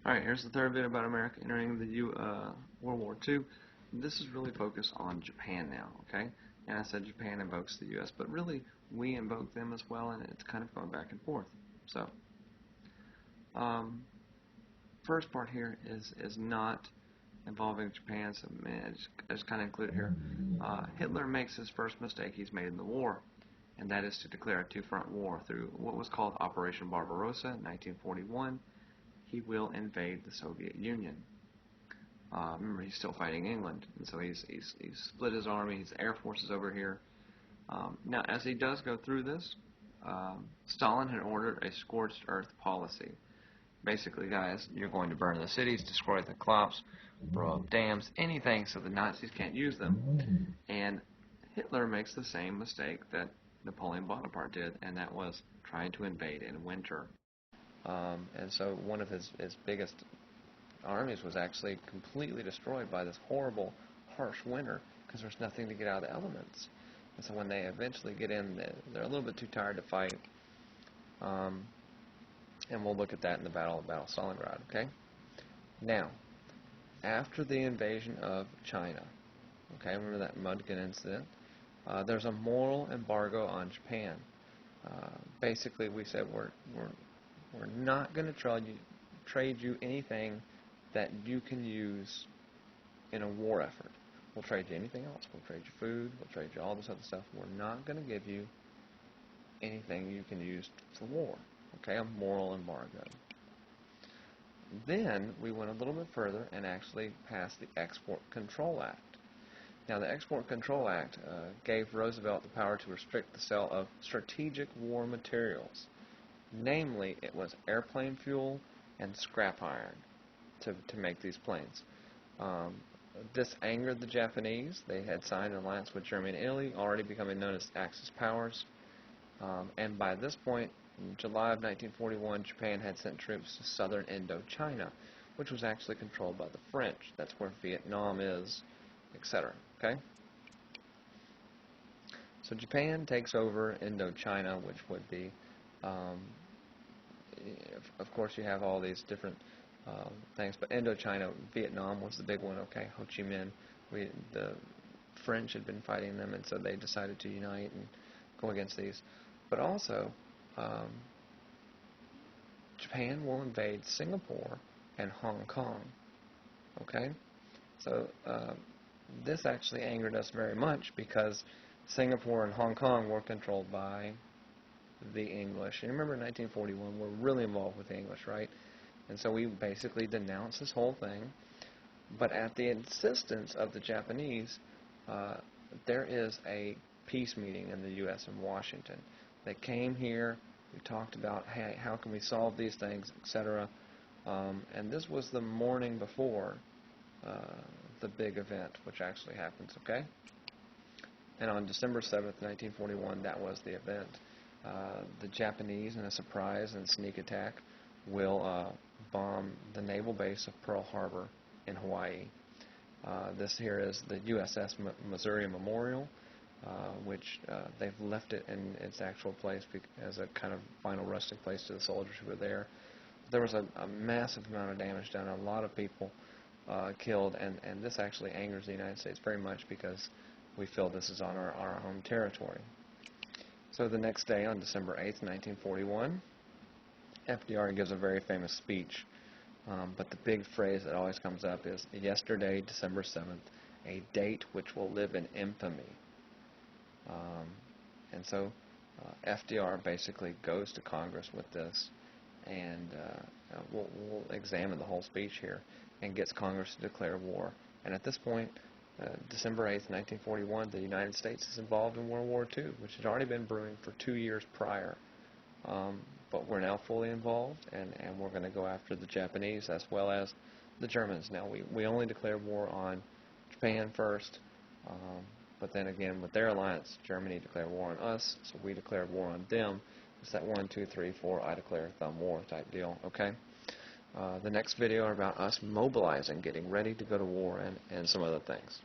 Alright, here's the third video about America entering the World War II. This is really focused on Japan now, okay? And I said Japan invokes the U.S., but really we invoke them as well, and it's kind of going back and forth. So, first part here is not involving Japan, so man, I just kind of include it here. Hitler makes his first mistake he's made in the war, and that is to declare a two-front war through what was called Operation Barbarossa in 1941. He will invade the Soviet Union. Remember, he's still fighting England, and so he's split his army. His air force is over here. Now, as he does go through this, Stalin had ordered a scorched earth policy. Basically, guys, you're going to burn the cities, destroy the crops, blow up dams, anything so the Nazis can't use them. And Hitler makes the same mistake that Napoleon Bonaparte did, and that was trying to invade in winter. And so one of his biggest armies was actually completely destroyed by this horrible, harsh winter because there's nothing to get out of the elements. And so when they eventually get in, they're a little bit too tired to fight. And we'll look at that in the Battle of Stalingrad, okay? Now, after the invasion of China, okay, remember that Mudkin incident? There's a moral embargo on Japan. Basically, we said we're not going to trade you anything that you can use in a war effort. We'll trade you anything else. We'll trade you food. We'll trade you all this other stuff. We're not going to give you anything you can use for war. Okay, a moral embargo. Then we went a little bit further and actually passed the Export Control Act. Now, the Export Control Act gave Roosevelt the power to restrict the sale of strategic war materials. Namely, it was airplane fuel and scrap iron to make these planes. This angered the Japanese. They had signed an alliance with Germany and Italy, already becoming known as Axis powers. And by this point, in July of 1941, Japan had sent troops to southern Indochina, which was actually controlled by the French. That's where Vietnam is, etc. Okay? So Japan takes over Indochina, which would be of course, you have all these different things, but Indochina, Vietnam was the big one. Okay, Ho Chi Minh. The French had been fighting them, and so they decided to unite and go against these. But also, Japan will invade Singapore and Hong Kong. Okay, so this actually angered us very much because Singapore and Hong Kong were controlled by the English. And remember, in 1941, we're really involved with the English, right? And so we basically denounced this whole thing. But at the insistence of the Japanese, there is a peace meeting in the U.S. in Washington. They came here, we talked about, hey, how can we solve these things, etc. And this was the morning before the big event, which actually happens, okay? And on December 7th, 1941, that was the event. The Japanese, in a surprise and sneak attack, will bomb the naval base of Pearl Harbor in Hawaii. This here is the USS Missouri Memorial, which they've left it in its actual place as a kind of final resting place to the soldiers who were there. There was a massive amount of damage done, a lot of people killed, and this actually angers the United States very much because we feel this is on our home territory. So the next day, on December 8th, 1941, FDR gives a very famous speech. But the big phrase that always comes up is, yesterday, December 7th, a date which will live in infamy. And so FDR basically goes to Congress with this, and we'll examine the whole speech here, and gets Congress to declare war. And at this point, December 8th, 1941, the United States is involved in World War II, which had already been brewing for 2 years prior. But we're now fully involved, and we're going to go after the Japanese as well as the Germans. Now, we only declare war on Japan first, but then again, with their alliance, Germany declared war on us, so we declared war on them. It's that 1, 2, 3, 4, I declare thumb war type deal, okay? The next video are about us mobilizing, getting ready to go to war, and some other things.